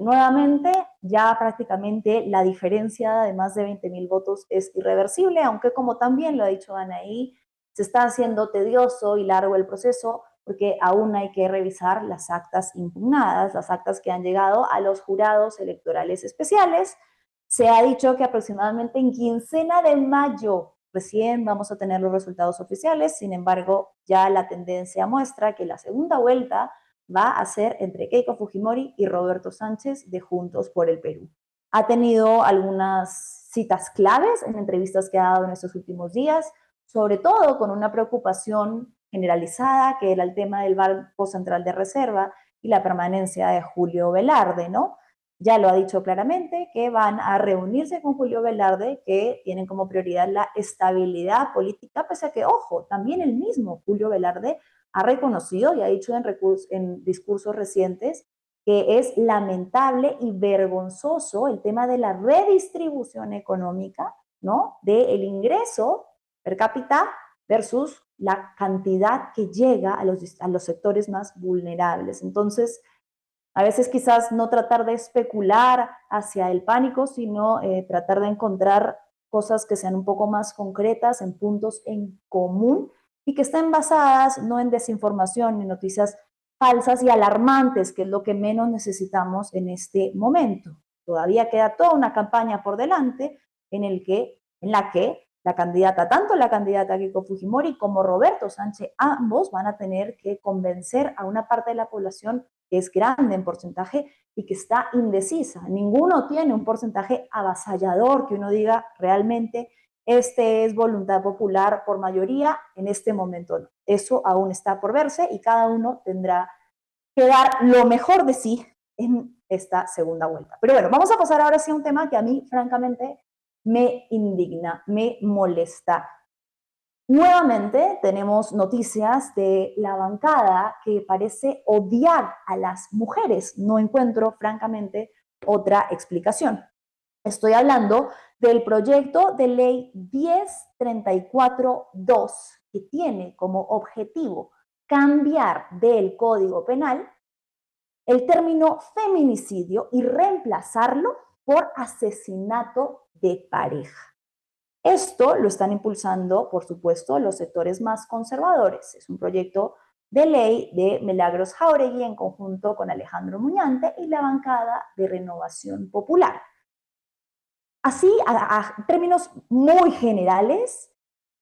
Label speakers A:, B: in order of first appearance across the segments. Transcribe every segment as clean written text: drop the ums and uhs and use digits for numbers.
A: nuevamente, ya prácticamente la diferencia de más de 20.000 votos es irreversible, aunque como también lo ha dicho Anaí, se está haciendo tedioso y largo el proceso porque aún hay que revisar las actas impugnadas, las actas que han llegado a los jurados electorales especiales. Se ha dicho que aproximadamente en quincena de mayo recién vamos a tener los resultados oficiales, sin embargo, ya la tendencia muestra que la segunda vuelta va a ser entre Keiko Fujimori y Roberto Sánchez de Juntos por el Perú. Ha tenido algunas citas claves en entrevistas que ha dado en estos últimos días, sobre todo con una preocupación generalizada que era el tema del Banco Central de Reserva y la permanencia de Julio Velarde, ¿no? Ya lo ha dicho claramente que van a reunirse con Julio Velarde, que tienen como prioridad la estabilidad política, pese a que, ojo, también el mismo Julio Velarde ha reconocido y ha dicho en discursos recientes que es lamentable y vergonzoso el tema de la redistribución económica, ¿no? Del ingreso per cápita versus la cantidad que llega a los sectores más vulnerables. Entonces, a veces quizás no tratar de especular hacia el pánico, sino tratar de encontrar cosas que sean un poco más concretas, en puntos en común y que estén basadas no en desinformación ni noticias falsas y alarmantes, que es lo que menos necesitamos en este momento. Todavía queda toda una campaña por delante en la que tanto la candidata Keiko Fujimori como Roberto Sánchez, ambos van a tener que convencer a una parte de la población que es grande en porcentaje y que está indecisa. Ninguno tiene un porcentaje avasallador que uno diga realmente este es voluntad popular por mayoría, en este momento no. Eso aún está por verse y cada uno tendrá que dar lo mejor de sí en esta segunda vuelta. Pero bueno, vamos a pasar ahora sí a un tema que a mí francamente me indigna, me molesta. Nuevamente tenemos noticias de la bancada que parece odiar a las mujeres. No encuentro, francamente, otra explicación. Estoy hablando del proyecto de ley 1034-2, que tiene como objetivo cambiar del Código Penal el término feminicidio y reemplazarlo por asesinato de pareja. Esto lo están impulsando, por supuesto, los sectores más conservadores. Es un proyecto de ley de Milagros Jáuregui en conjunto con Alejandro Muñante y la bancada de Renovación Popular. Así, a términos muy generales,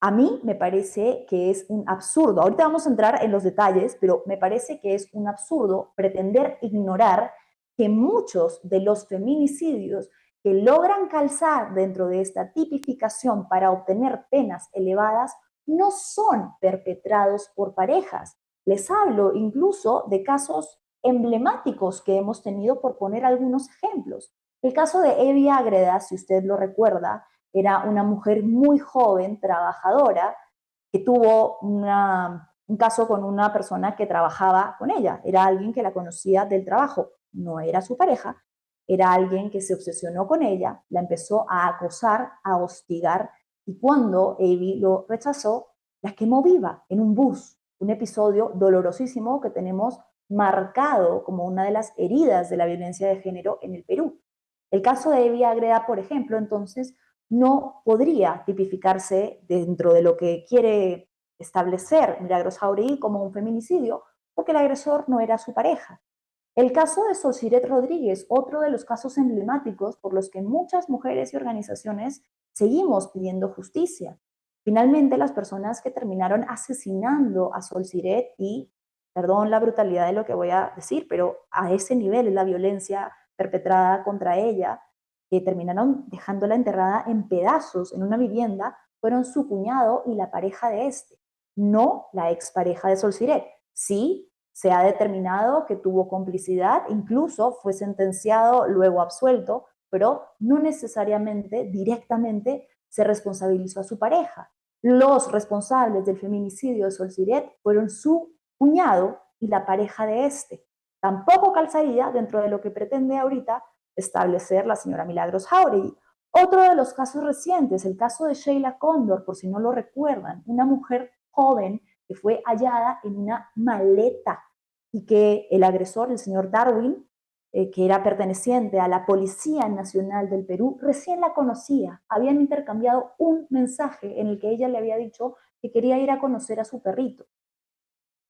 A: a mí me parece que es un absurdo. Ahorita vamos a entrar en los detalles, pero me parece que es un absurdo pretender ignorar que muchos de los feminicidios que logran calzar dentro de esta tipificación para obtener penas elevadas no son perpetrados por parejas. Les hablo incluso de casos emblemáticos que hemos tenido, por poner algunos ejemplos. El caso de Evi Ágreda, si usted lo recuerda, era una mujer muy joven, trabajadora, que tuvo un caso con una persona que trabajaba con ella. Era alguien que la conocía del trabajo, no era su pareja, era alguien que se obsesionó con ella, la empezó a acosar, a hostigar, y cuando Evi lo rechazó, la quemó viva en un bus. Un episodio dolorosísimo que tenemos marcado como una de las heridas de la violencia de género en el Perú. El caso de Evi Ágreda, por ejemplo, entonces, no podría tipificarse dentro de lo que quiere establecer Milagros Jauregui como un feminicidio, porque el agresor no era su pareja. El caso de Solciret Rodríguez, otro de los casos emblemáticos por los que muchas mujeres y organizaciones seguimos pidiendo justicia. Finalmente, las personas que terminaron asesinando a Solciret, y perdón la brutalidad de lo que voy a decir, pero a ese nivel es la violencia perpetrada contra ella, que terminaron dejándola enterrada en pedazos en una vivienda, fueron su cuñado y la pareja de este, no la expareja de Solciret. Sí, se ha determinado que tuvo complicidad, incluso fue sentenciado, luego absuelto, pero no necesariamente directamente se responsabilizó a su pareja. Los responsables del feminicidio de Solciret fueron su cuñado y la pareja de este. Tampoco calzaría dentro de lo que pretende ahorita establecer la señora Milagros Jauregui. Otro de los casos recientes, el caso de Sheila Cóndor, por si no lo recuerdan, una mujer joven que fue hallada en una maleta y que el agresor, el señor Darwin, que era perteneciente a la Policía Nacional del Perú, recién la conocía. Habían intercambiado un mensaje en el que ella le había dicho que quería ir a conocer a su perrito.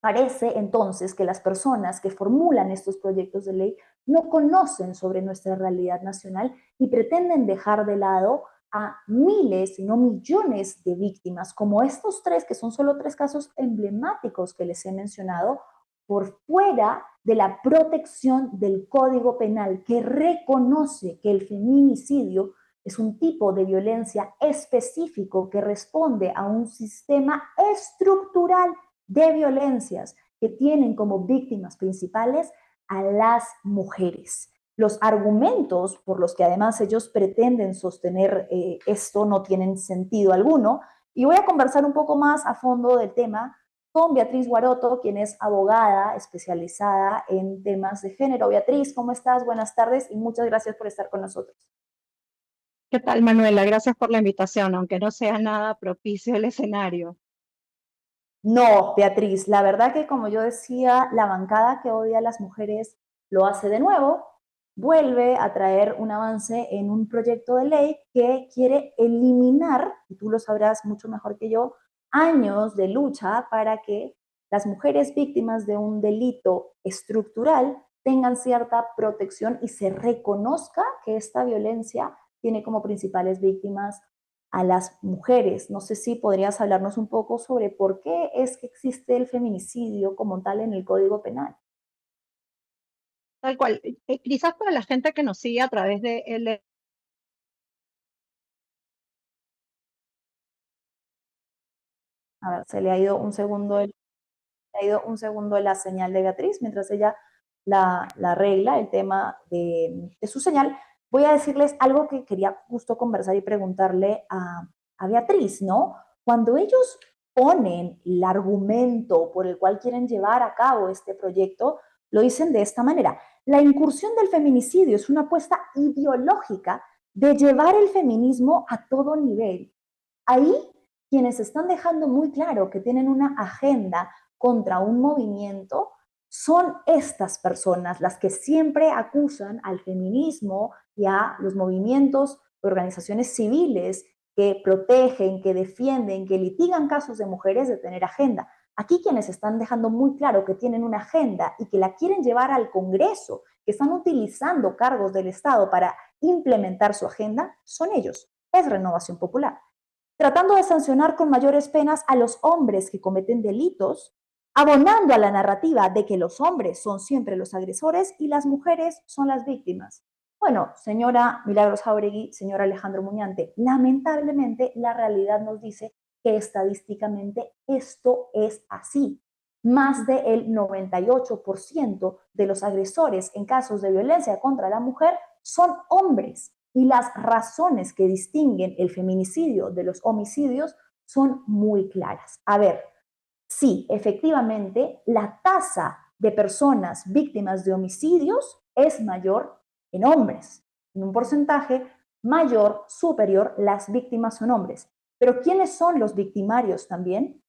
A: Parece entonces que las personas que formulan estos proyectos de ley no conocen sobre nuestra realidad nacional y pretenden dejar de lado a miles, si no millones de víctimas, como estos tres, que son solo tres casos emblemáticos que les he mencionado, por fuera de la protección del Código Penal, que reconoce que el feminicidio es un tipo de violencia específico que responde a un sistema estructural de violencias que tienen como víctimas principales a las mujeres. Los argumentos por los que además ellos pretenden sostener esto no tienen sentido alguno. Y voy a conversar un poco más a fondo del tema con Beatriz Guaroto, quien es abogada especializada en temas de género. Beatriz, ¿cómo estás? Buenas tardes y muchas gracias por estar con nosotros.
B: ¿Qué tal, Manuela? Gracias por la invitación, aunque no sea nada propicio el escenario.
A: No, Beatriz, la verdad que como yo decía, la bancada que odia a las mujeres lo hace de nuevo, vuelve a traer un avance en un proyecto de ley que quiere eliminar, y tú lo sabrás mucho mejor que yo, años de lucha para que las mujeres víctimas de un delito estructural tengan cierta protección y se reconozca que esta violencia tiene como principales víctimas a las mujeres. No sé si podrías hablarnos un poco sobre por qué es que existe el feminicidio como tal en el Código Penal.
B: Tal cual. Quizás para la gente que nos sigue a través de él,
A: A ver, se le ha ido un segundo, ha ido un segundo la señal de Beatriz mientras ella la arregla el tema de su señal. Voy a decirles algo que quería justo conversar y preguntarle a Beatriz, ¿no? Cuando ellos ponen el argumento por el cual quieren llevar a cabo este proyecto, lo dicen de esta manera. La incursión del feminicidio es una apuesta ideológica de llevar el feminismo a todo nivel. Ahí quienes están dejando muy claro que tienen una agenda contra un movimiento son estas personas las que siempre acusan al feminismo y a los movimientos, organizaciones civiles que protegen, que defienden, que litigan casos de mujeres de tener agenda. Aquí quienes están dejando muy claro que tienen una agenda y que la quieren llevar al Congreso, que están utilizando cargos del Estado para implementar su agenda, son ellos. Es Renovación Popular, tratando de sancionar con mayores penas a los hombres que cometen delitos, abonando a la narrativa de que los hombres son siempre los agresores y las mujeres son las víctimas. Bueno, señora Milagros Jauregui, señor Alejandro Muñante, lamentablemente la realidad nos dice que estadísticamente esto es así. Más del 98% de los agresores en casos de violencia contra la mujer son hombres y las razones que distinguen el feminicidio de los homicidios son muy claras. A ver, sí, efectivamente, la tasa de personas víctimas de homicidios es mayor en hombres. En un porcentaje mayor, superior, las víctimas son hombres. Pero ¿quiénes son los victimarios también?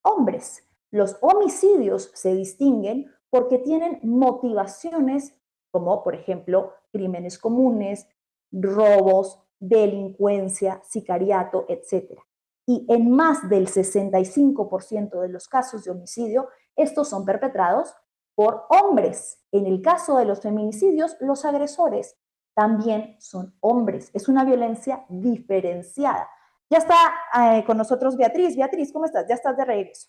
A: Hombres. Los homicidios se distinguen porque tienen motivaciones como, por ejemplo, crímenes comunes, robos, delincuencia, sicariato, etc. Y en más del 65% de los casos de homicidio, estos son perpetrados por hombres. En el caso de los feminicidios, los agresores también son hombres. Es una violencia diferenciada. Ya está con nosotros Beatriz. Beatriz, ¿cómo estás? Ya estás de regreso.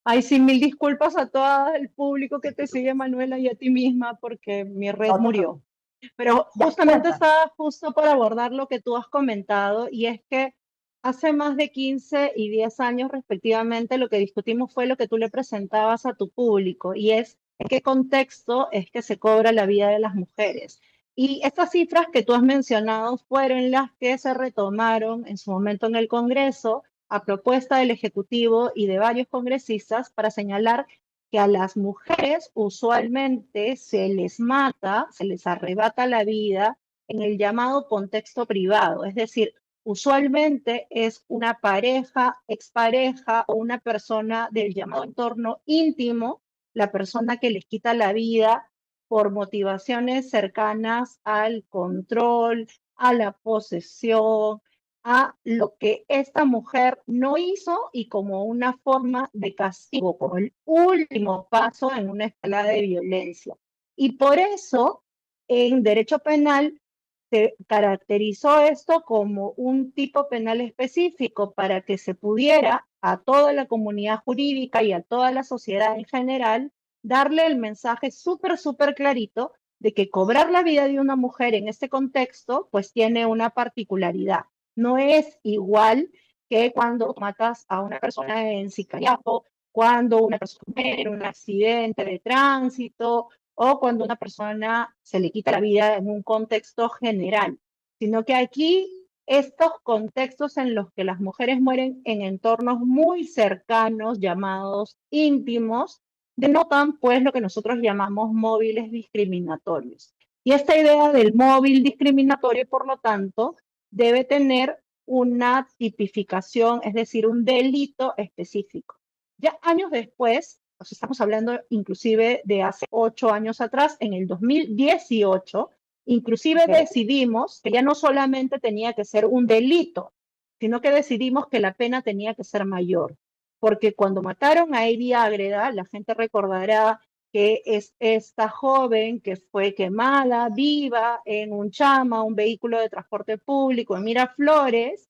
B: ay, sí, mil disculpas a todo el público que te sigue, Manuela, y a ti misma, porque mi red
A: No te
B: murió.
A: preocupes.
B: Pero
A: Ya,
B: justamente
A: cuéntame.
B: estaba justo para abordar lo que tú has comentado, y es que hace más de 15 y 10 años respectivamente, lo que discutimos fue lo que tú le presentabas a tu público, y es en qué contexto es que se cobra la vida de las mujeres. Y estas cifras que tú has mencionado fueron las que se retomaron en su momento en el Congreso a propuesta del Ejecutivo y de varios congresistas para señalar que a las mujeres usualmente se les mata, se les arrebata la vida en el llamado contexto privado, es decir, usualmente es una pareja, expareja o una persona del llamado entorno íntimo, la persona que les quita la vida por motivaciones cercanas al control, a la posesión, a lo que esta mujer no hizo y como una forma de castigo, como el último paso en una escala de violencia. Y por eso, en derecho penal, se caracterizó esto como un tipo penal específico para que se pudiera a toda la comunidad jurídica y a toda la sociedad en general darle el mensaje súper clarito de que cobrar la vida de una mujer en este contexto pues tiene una particularidad. No es igual que cuando matas a una persona en sicariato, cuando una persona muere en un accidente de tránsito o cuando una persona se le quita la vida en un contexto general, sino que aquí estos contextos en los que las mujeres mueren en entornos muy cercanos, llamados íntimos, denotan pues lo que nosotros llamamos móviles discriminatorios. Y esta idea del móvil discriminatorio, por lo tanto, debe tener una tipificación, es decir, un delito específico. Ya años después, pues estamos hablando inclusive de hace 8 años atrás, en el 2018, inclusive decidimos que ya no solamente tenía que ser un delito, sino que decidimos que la pena tenía que ser mayor. Porque cuando mataron a Eddie Ágreda, la gente recordará que es esta joven que fue quemada viva en un chama, un vehículo de transporte público en Miraflores.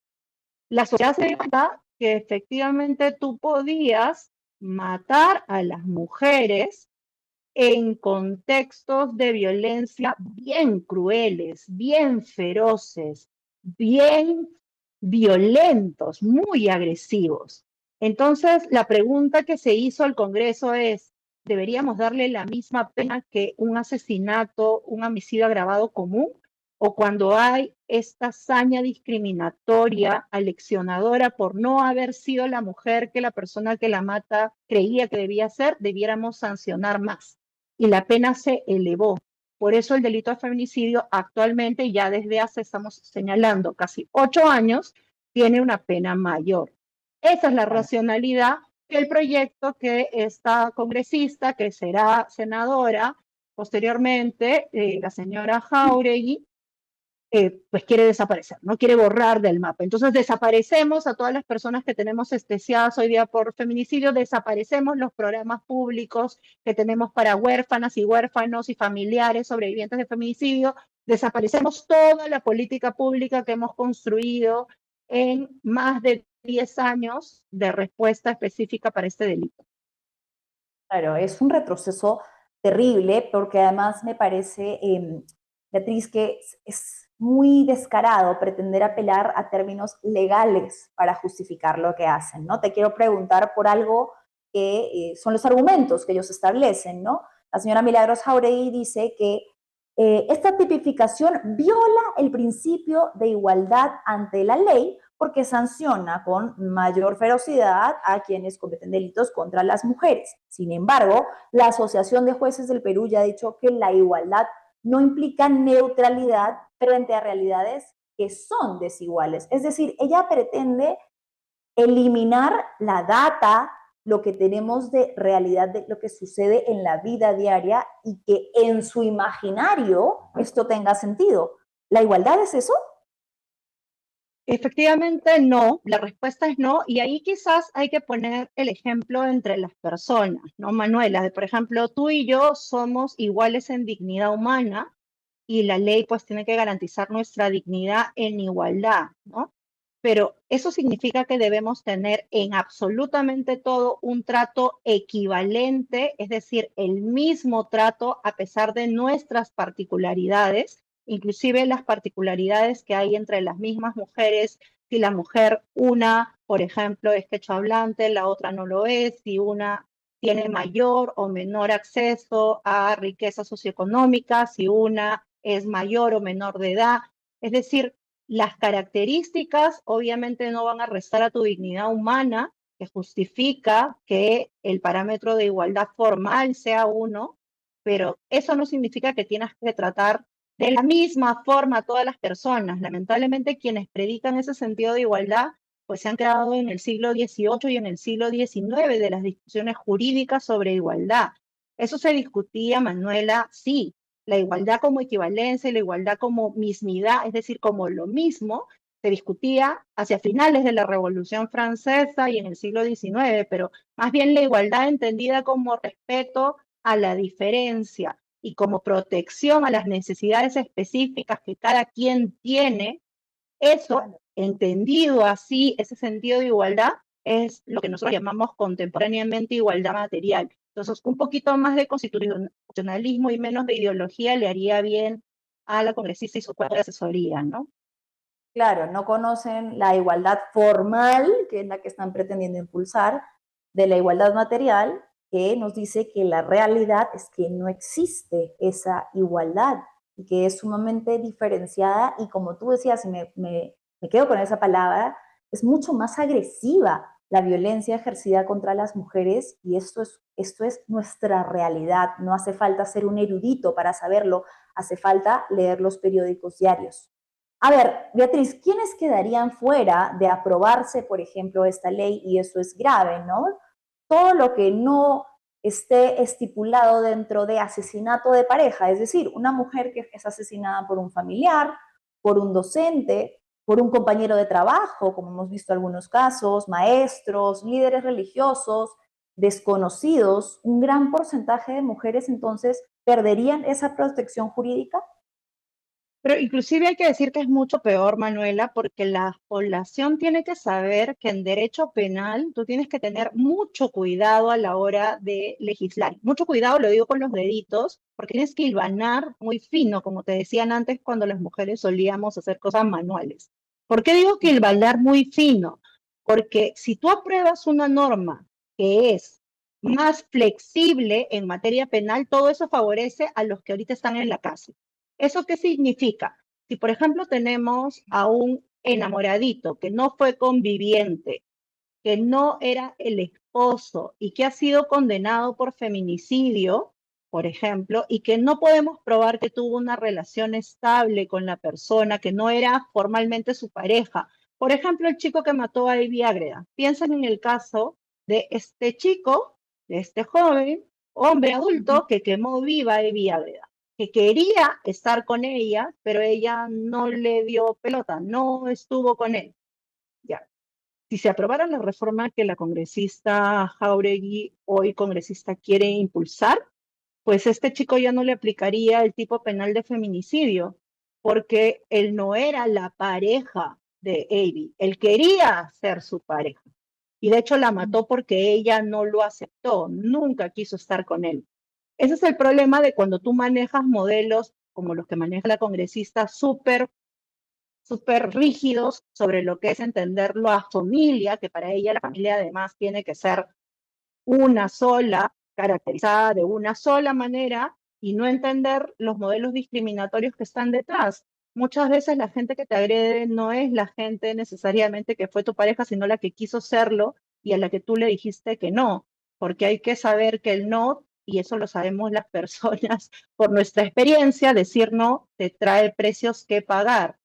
B: La sociedad se dio cuenta que efectivamente tú podías matar a las mujeres en contextos de violencia bien crueles, bien feroces, bien violentos, muy agresivos. Entonces, la pregunta que se hizo al Congreso es, ¿deberíamos darle la misma pena que un asesinato, un homicidio agravado común? ¿O cuando hay esta hazaña discriminatoria, aleccionadora por no haber sido la mujer que la persona que la mata creía que debía ser, debiéramos sancionar más? Y la pena se elevó. Por eso el delito de feminicidio actualmente, ya desde hace, estamos señalando, casi 8 años, tiene una pena mayor. Esa es la racionalidad que el proyecto que esta congresista, que será senadora posteriormente, la señora Jáuregui, pues quiere desaparecer, no quiere borrar del mapa. Entonces desaparecemos a todas las personas que tenemos especiadas hoy día por feminicidio, desaparecemos los programas públicos que tenemos para huérfanas y huérfanos y familiares sobrevivientes de feminicidio, desaparecemos toda la política pública que hemos construido en más de 10 años de respuesta específica para este delito.
A: Claro, es un retroceso terrible porque además me parece, Beatriz, que es muy descarado pretender apelar a términos legales para justificar lo que hacen, ¿no? Te quiero preguntar por algo que son los argumentos que ellos establecen, ¿no? La señora Milagros Jauregui dice que esta tipificación viola el principio de igualdad ante la ley porque sanciona con mayor ferocidad a quienes cometen delitos contra las mujeres. Sin embargo, la Asociación de Jueces del Perú ya ha dicho que la igualdad no implica neutralidad frente a realidades que son desiguales. Es decir, ella pretende eliminar la data, lo que tenemos de realidad de lo que sucede en la vida diaria y que en su imaginario esto tenga sentido. ¿La igualdad es eso?
B: Efectivamente, no, la respuesta es no, y ahí quizás hay que poner el ejemplo entre las personas, ¿no, Manuela? Por ejemplo, tú y yo somos iguales en dignidad humana y la ley pues tiene que garantizar nuestra dignidad en igualdad, ¿no? Pero eso significa que debemos tener en absolutamente todo un trato equivalente, es decir, el mismo trato a pesar de nuestras particularidades, inclusive las particularidades que hay entre las mismas mujeres. Si la mujer, una, por ejemplo, es quechohablante, la otra no lo es, si una tiene mayor o menor acceso a riqueza socioeconómica, si una es mayor o menor de edad. Es decir, las características obviamente no van a restar a tu dignidad humana, que justifica que el parámetro de igualdad formal sea uno, pero eso no significa que tienes que tratar de la misma forma a todas las personas. Lamentablemente, quienes predican ese sentido de igualdad, pues se han quedado en el siglo XVIII y en el siglo XIX de las discusiones jurídicas sobre igualdad. Eso se discutía, Manuela, sí, la igualdad como equivalencia y la igualdad como mismidad, es decir, como lo mismo, se discutía hacia finales de la Revolución Francesa y en el siglo XIX, pero más bien la igualdad entendida como respeto a la diferencia y como protección a las necesidades específicas que cada quien tiene, eso, entendido así, ese sentido de igualdad, es lo que nosotros llamamos contemporáneamente igualdad material. Entonces, un poquito más de constitucionalismo y menos de ideología le haría bien a la congresista y su cuerpo de asesoría, ¿no?
A: Claro, no conocen la igualdad formal, que es la que están pretendiendo impulsar, de la igualdad material, que nos dice que la realidad es que no existe esa igualdad y que es sumamente diferenciada y como tú decías, y me quedo con esa palabra, es mucho más agresiva la violencia ejercida contra las mujeres y esto es nuestra realidad. No hace falta ser un erudito para saberlo, hace falta leer los periódicos diarios. A ver, Beatriz, ¿quiénes quedarían fuera de aprobarse, por ejemplo, esta ley? Y eso es grave, ¿no? Todo lo que no esté estipulado dentro de asesinato de pareja, es decir, una mujer que es asesinada por un familiar, por un docente, por un compañero de trabajo, como hemos visto algunos casos, maestros, líderes religiosos, desconocidos, un gran porcentaje de mujeres entonces perderían esa protección jurídica.
B: Pero inclusive hay que decir que es mucho peor, Manuela, porque la población tiene que saber que en derecho penal tú tienes que tener mucho cuidado a la hora de legislar. Mucho cuidado, lo digo con los deditos, porque tienes que hilvanar muy fino, como te decían antes cuando las mujeres solíamos hacer cosas manuales. ¿Por qué digo que hilvanar muy fino? Porque si tú apruebas una norma que es más flexible en materia penal, todo eso favorece a los que ahorita están en la cárcel. ¿Eso qué significa? Si, por ejemplo, tenemos a un enamoradito que no fue conviviente, que no era el esposo y que ha sido condenado por feminicidio, por ejemplo, y que no podemos probar que tuvo una relación estable con la persona, que no era formalmente su pareja. Por ejemplo, el chico que mató a Ivy Ágreda. Piensen en el caso de este chico, de este joven, hombre adulto que quemó viva a Ivy Ágreda, que quería estar con ella, pero ella no le dio pelota, no estuvo con él. Ya. Si se aprobara la reforma que la congresista Jáuregui, hoy congresista, quiere impulsar, pues este chico ya no le aplicaría el tipo penal de feminicidio, porque él no era la pareja de Avi, él quería ser su pareja. Y de hecho la mató porque ella no lo aceptó, nunca quiso estar con él. Ese es el problema de cuando tú manejas modelos como los que maneja la congresista súper rígidos sobre lo que es entenderlo a familia, que para ella la familia además tiene que ser una sola, caracterizada de una sola manera, y no entender los modelos discriminatorios que están detrás. Muchas veces la gente que te agrede no es la gente necesariamente que fue tu pareja, sino la que quiso serlo y a la que tú le dijiste que no, porque hay que saber que el no, y eso lo sabemos las personas por nuestra experiencia, decir no te trae precios que pagar.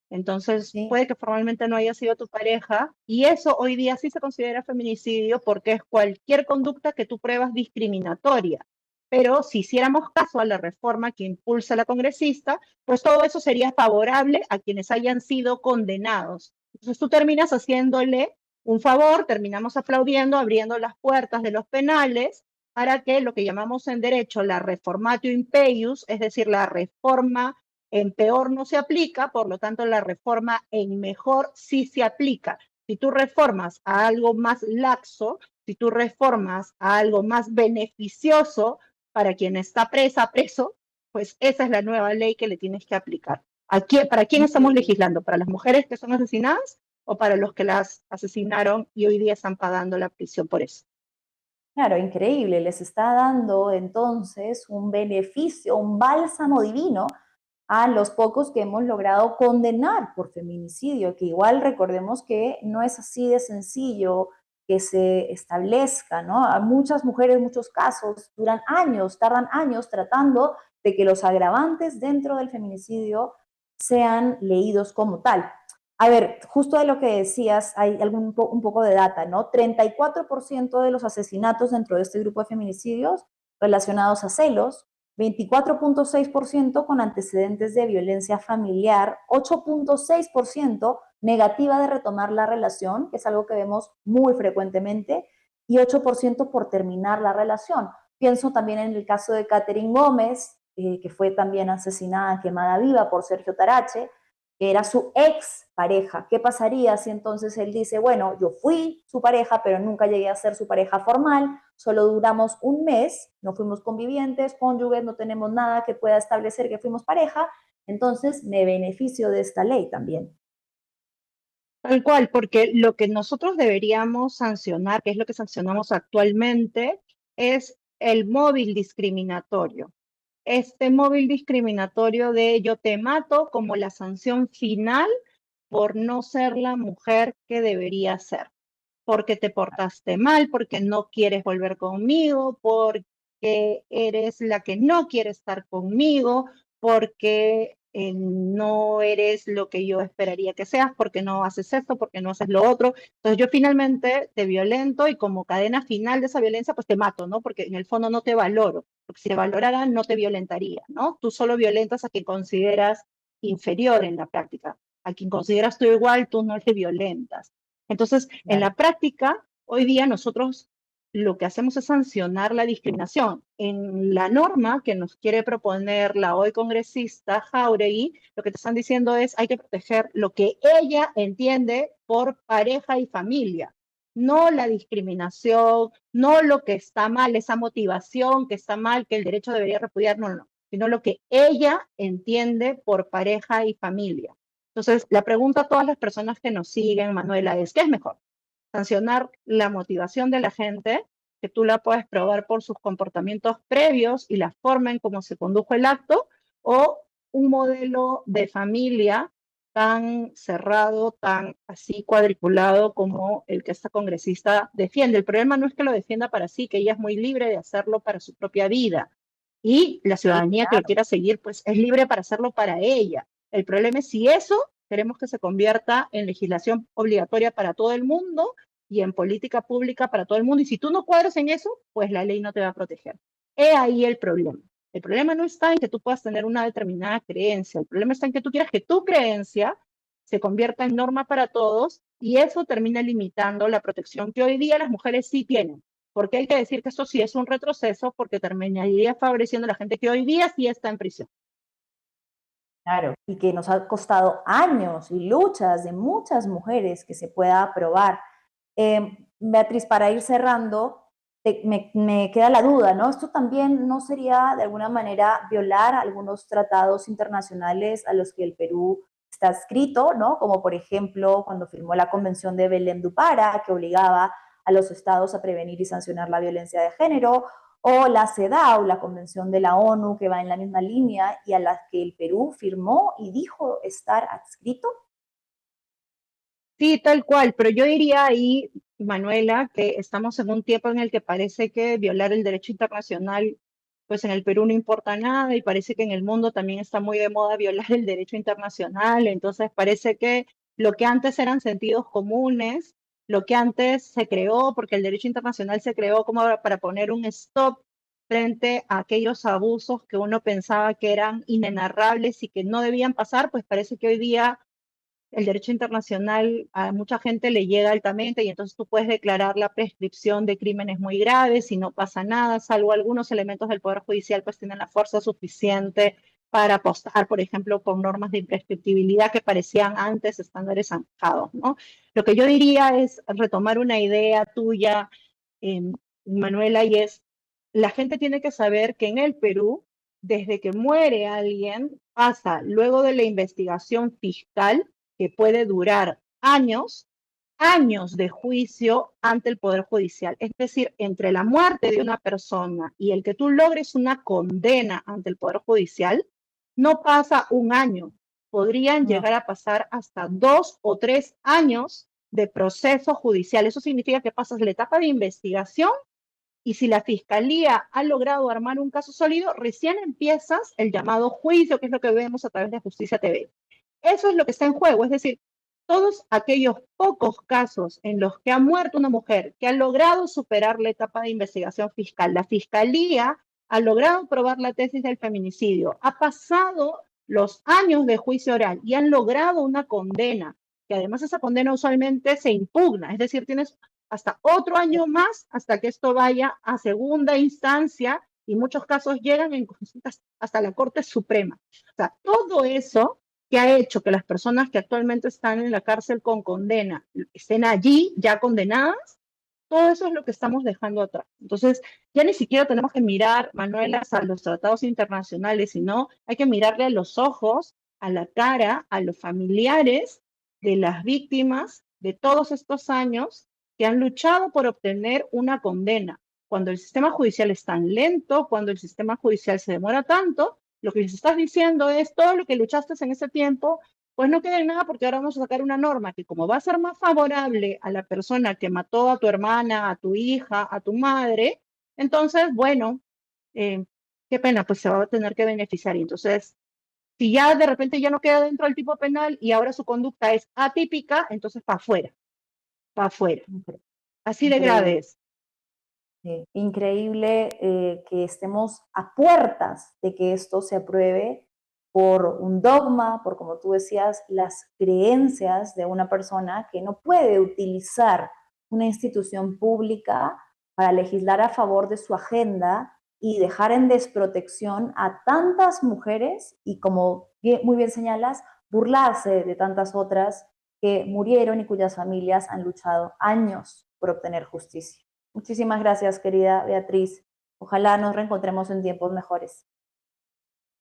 B: Entonces,
A: Sí.
B: puede que formalmente no haya sido tu pareja y eso hoy día sí se considera feminicidio porque es cualquier conducta que tú pruebas discriminatoria. Pero si hiciéramos caso a la reforma que impulsa la congresista, pues todo eso sería favorable a quienes hayan sido condenados. Entonces tú terminas haciéndole un favor, terminamos aplaudiendo, abriendo las puertas de los penales para que lo que llamamos en derecho la reformatio impeius, es decir, la reforma en peor no se aplica, por lo tanto la reforma en mejor sí se aplica. Si tú reformas a algo más laxo, si tú reformas a algo más beneficioso para quien está preso, pues esa es la nueva ley que le tienes que aplicar. ¿Para quién estamos
A: Increíble.
B: legislando? ¿Para las mujeres que son asesinadas o para los que las asesinaron y hoy día están pagando la prisión por eso?
A: Claro, increíble. Les está dando entonces un beneficio, un bálsamo divino a los pocos que hemos logrado condenar por feminicidio, que igual recordemos que no es así de sencillo que se establezca, ¿no? A muchas mujeres, muchos casos, duran años, tardan años tratando de que los agravantes dentro del feminicidio sean leídos como tal. A ver, justo de lo que decías, hay un poco de data, ¿no? 34% de los asesinatos dentro de este grupo de feminicidios relacionados a celos, 24.6% con antecedentes de violencia familiar, 8.6% negativa de retomar la relación, que es algo que vemos muy frecuentemente, y 8% por terminar la relación. Pienso también en el caso de Catherine Gómez, que fue también asesinada, quemada viva por Sergio Tarache, que era su ex pareja. ¿Qué pasaría si entonces él dice, bueno, yo fui su pareja, pero nunca llegué a ser su pareja formal, solo duramos un mes, no fuimos convivientes, cónyuges, no tenemos nada que pueda establecer que fuimos pareja, entonces me beneficio de esta ley también?
B: Tal cual, porque lo que nosotros deberíamos sancionar, que es lo que sancionamos actualmente, es el móvil discriminatorio. Este móvil discriminatorio de yo te mato como la sanción final por no ser la mujer que debería ser, porque te portaste mal, porque no quieres volver conmigo, porque eres la que no quiere estar conmigo, porque no eres lo que yo esperaría que seas, porque no haces esto, porque no haces lo otro. Entonces yo finalmente te violento y como cadena final de esa violencia, pues te mato, ¿no? Porque en el fondo no te valoro, porque si te valorara no te violentaría, ¿no? Tú solo violentas a quien consideras inferior en la práctica, a quien consideras tú igual, tú no le violentas. Entonces, en
A: Claro.
B: la práctica, hoy día nosotros lo que hacemos es sancionar la discriminación. En la norma que nos quiere proponer la hoy congresista Jáuregui, lo que te están diciendo es hay que proteger lo que ella entiende por pareja y familia, no la discriminación, no lo que está mal, esa motivación que está mal, que el derecho debería repudiar, no, no, sino lo que ella entiende por pareja y familia. Entonces, la pregunta a todas las personas que nos siguen, Manuela, es, ¿qué es mejor? Sancionar la motivación de la gente, que tú la puedes probar por sus comportamientos previos y la forma en cómo se condujo el acto, o un modelo de familia tan cerrado, tan así cuadriculado como el que esta congresista defiende. El problema no es que lo defienda para sí, que ella es muy libre de hacerlo para su propia vida. Y la
A: Sí,
B: ciudadanía que lo quiera seguir, pues es libre para hacerlo para ella. El problema es si eso queremos que se convierta en legislación obligatoria para todo el mundo y en política pública para todo el mundo. Y si tú no cuadras en eso, pues la ley no te va a proteger. He ahí el problema. El problema no está en que tú puedas tener una determinada creencia. El problema está en que tú quieras que tu creencia se convierta en norma para todos y eso termina limitando la protección que hoy día las mujeres sí tienen. Porque hay que decir que eso sí es un retroceso porque terminaría favoreciendo a la gente que hoy día sí está en prisión.
A: claro, y que nos ha costado años y luchas de muchas mujeres que se pueda aprobar. Beatriz, para ir cerrando, me queda la duda, ¿no? ¿Esto también no sería de alguna manera violar algunos tratados internacionales a los que el Perú está adscrito, ¿no? Como por ejemplo cuando firmó la Convención de Belém do Pará, que obligaba a los estados a prevenir y sancionar la violencia de género, o la CEDAW, la Convención de la ONU, que va en la misma línea y a la que el Perú firmó y dijo estar adscrito?
B: Sí, tal cual, pero yo diría ahí, Manuela, que estamos en un tiempo en el que parece que violar el derecho internacional, pues en el Perú no importa nada y parece que en el mundo también está muy de moda violar el derecho internacional, entonces parece que lo que antes eran sentidos comunes, lo que antes se creó, porque el derecho internacional se creó como para poner un stop frente a aquellos abusos que uno pensaba que eran inenarrables y que no debían pasar, pues parece que hoy día el derecho internacional a mucha gente le llega altamente y entonces tú puedes declarar la prescripción de crímenes muy graves y no pasa nada, salvo algunos elementos del Poder Judicial pues tienen la fuerza suficiente para apostar, por ejemplo, por normas de imprescriptibilidad que parecían antes estándares zanjados, ¿no? Lo que yo diría es retomar una idea tuya, eh, Manuela, y es, la gente tiene que saber que en el Perú, desde que muere alguien, pasa luego de la investigación fiscal, que puede durar años, años de juicio ante el Poder Judicial. Es decir, entre la muerte de una persona y el que tú logres una condena ante el Poder Judicial, no pasa un año. Podrían
A: No.
B: llegar a pasar hasta 2 o 3 años de proceso judicial. Eso significa que pasas la etapa de investigación y si la fiscalía ha logrado armar un caso sólido, recién empiezas el llamado juicio, que es lo que vemos a través de Justicia TV. Eso es lo que está en juego, es decir, todos aquellos pocos casos en los que ha muerto una mujer que ha logrado superar la etapa de investigación fiscal, la fiscalía ha logrado probar la tesis del feminicidio, ha pasado los años de juicio oral y han logrado una condena, que además esa condena usualmente se impugna, es decir, tienes hasta otro año más hasta que esto vaya a segunda instancia y muchos casos llegan en consultas hasta la Corte Suprema. O sea, todo eso que ha hecho que las personas que actualmente están en la cárcel con condena estén allí ya condenadas, todo eso es lo que estamos dejando atrás. Entonces, ya ni siquiera tenemos que mirar, Manuela, a los tratados internacionales, sino hay que mirarle a los ojos, a la cara, a los familiares de las víctimas de todos estos años que han luchado por obtener una condena. Cuando el sistema judicial es tan lento, cuando el sistema judicial se demora tanto, lo que les estás diciendo es todo lo que luchaste en ese tiempo, pues no queda en nada porque ahora vamos a sacar una norma que como va a ser más favorable a la persona que mató a tu hermana, a tu hija, a tu madre, entonces, bueno, qué pena, pues se va a tener que beneficiar. Y entonces, si ya de repente ya no queda dentro del tipo penal y ahora su conducta es atípica, entonces para afuera, para afuera. Así de grave
A: Increíble.
B: es.
A: Increíble que estemos a puertas de que esto se apruebe por un dogma, por, como tú decías, las creencias de una persona que no puede utilizar una institución pública para legislar a favor de su agenda y dejar en desprotección a tantas mujeres y, como muy bien señalas, burlarse de tantas otras que murieron y cuyas familias han luchado años por obtener justicia. Muchísimas gracias, querida Beatriz. Ojalá nos reencontremos en tiempos mejores.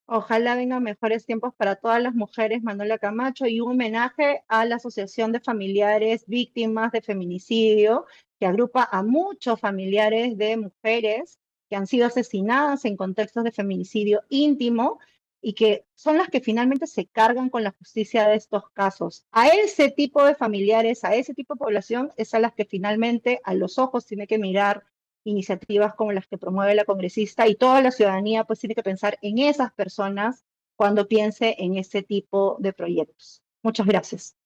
B: Ojalá vengan mejores tiempos para todas las mujeres, Manuela Camacho, y un homenaje a la Asociación de Familiares Víctimas de Feminicidio, que agrupa a muchos familiares de mujeres que han sido asesinadas en contextos de feminicidio íntimo y que son las que finalmente se cargan con la justicia de estos casos. A ese tipo de familiares, a ese tipo de población, es a las que finalmente a los ojos tiene que mirar iniciativas como las que promueve la congresista y toda la ciudadanía pues tiene que pensar en esas personas cuando piense en este tipo de proyectos. Muchas gracias.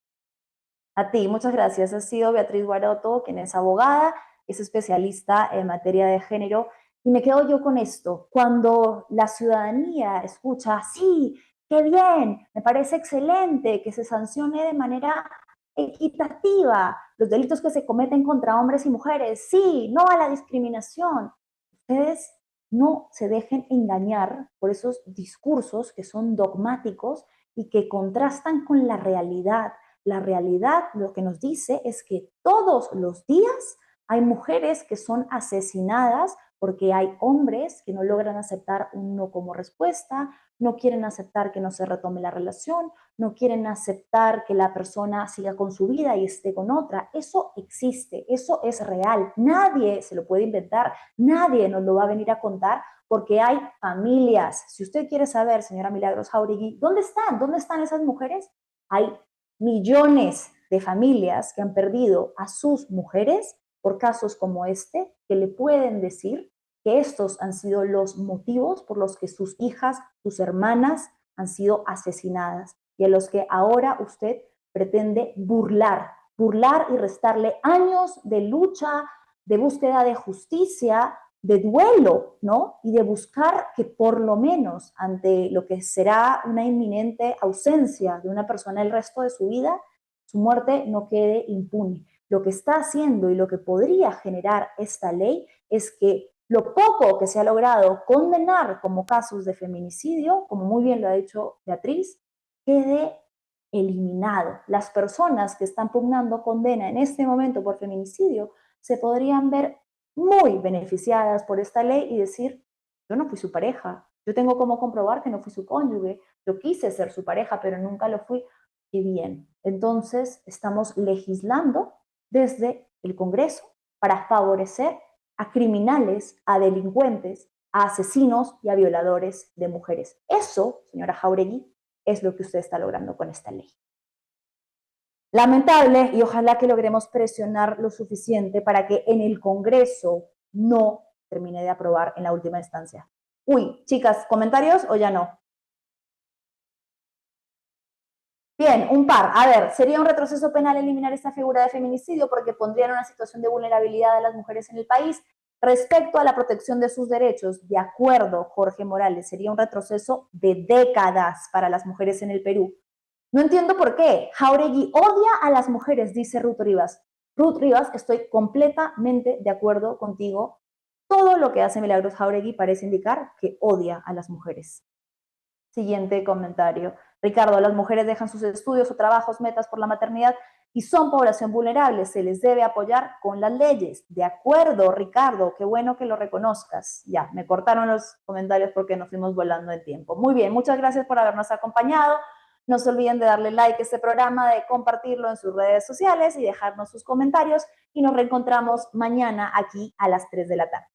A: A ti, muchas gracias. Ha sido Beatriz Guaroto, quien es abogada, es especialista en materia de género. Y me quedo yo con esto. Cuando la ciudadanía escucha, sí, qué bien, me parece excelente que se sancione de manera equitativa los delitos que se cometen contra hombres y mujeres, sí, no a la discriminación. Ustedes no se dejen engañar por esos discursos que son dogmáticos y que contrastan con la realidad. La realidad lo que nos dice es que todos los días hay mujeres que son asesinadas porque hay hombres que no logran aceptar un no como respuesta, no quieren aceptar que no se retome la relación, no quieren aceptar que la persona siga con su vida y esté con otra. Eso existe, eso es real. Nadie se lo puede inventar, nadie nos lo va a venir a contar porque hay familias. Si usted quiere saber, señora Milagros Jauregui, ¿dónde están? ¿Dónde están esas mujeres? Hay millones de familias que han perdido a sus mujeres por casos como este, que le pueden decir que estos han sido los motivos por los que sus hijas, sus hermanas han sido asesinadas y a los que ahora usted pretende burlar y restarle años de lucha, de búsqueda de justicia, de duelo, ¿no? Y de buscar que por lo menos ante lo que será una inminente ausencia de una persona el resto de su vida, su muerte no quede impune. Lo que está haciendo y lo que podría generar esta ley es que lo poco que se ha logrado condenar como casos de feminicidio, como muy bien lo ha dicho Beatriz, quede eliminado. Las personas que están pugnando condena en este momento por feminicidio se podrían ver muy beneficiadas por esta ley y decir, yo no fui su pareja, yo tengo cómo comprobar que no fui su cónyuge, yo quise ser su pareja, pero nunca lo fui. Y bien, entonces estamos legislando desde el Congreso para favorecer a criminales, a delincuentes, a asesinos y a violadores de mujeres. Eso, señora Jauregui, es lo que usted está logrando con esta ley. Lamentable, y ojalá que logremos presionar lo suficiente para que en el Congreso no termine de aprobar en la última instancia. Uy, chicas, ¿comentarios o ya no? Bien, un par. A ver, sería un retroceso penal eliminar esta figura de feminicidio porque pondría en una situación de vulnerabilidad a las mujeres en el país. Respecto a la protección de sus derechos, de acuerdo, Jorge Morales, sería un retroceso de décadas para las mujeres en el Perú. No entiendo por qué. Jáuregui odia a las mujeres, dice Ruth Rivas. Ruth Rivas, estoy completamente de acuerdo contigo. Todo lo que hace Milagros Jáuregui parece indicar que odia a las mujeres. Siguiente comentario. Ricardo, las mujeres dejan sus estudios o trabajos, metas por la maternidad y son población vulnerable. Se les debe apoyar con las leyes. De acuerdo, Ricardo, qué bueno que lo reconozcas. Ya, me cortaron los comentarios porque nos fuimos volando de tiempo. Muy bien, muchas gracias por habernos acompañado. No se olviden de darle like a este programa, de compartirlo en sus redes sociales y dejarnos sus comentarios. Y nos reencontramos mañana aquí a las 3 de la tarde.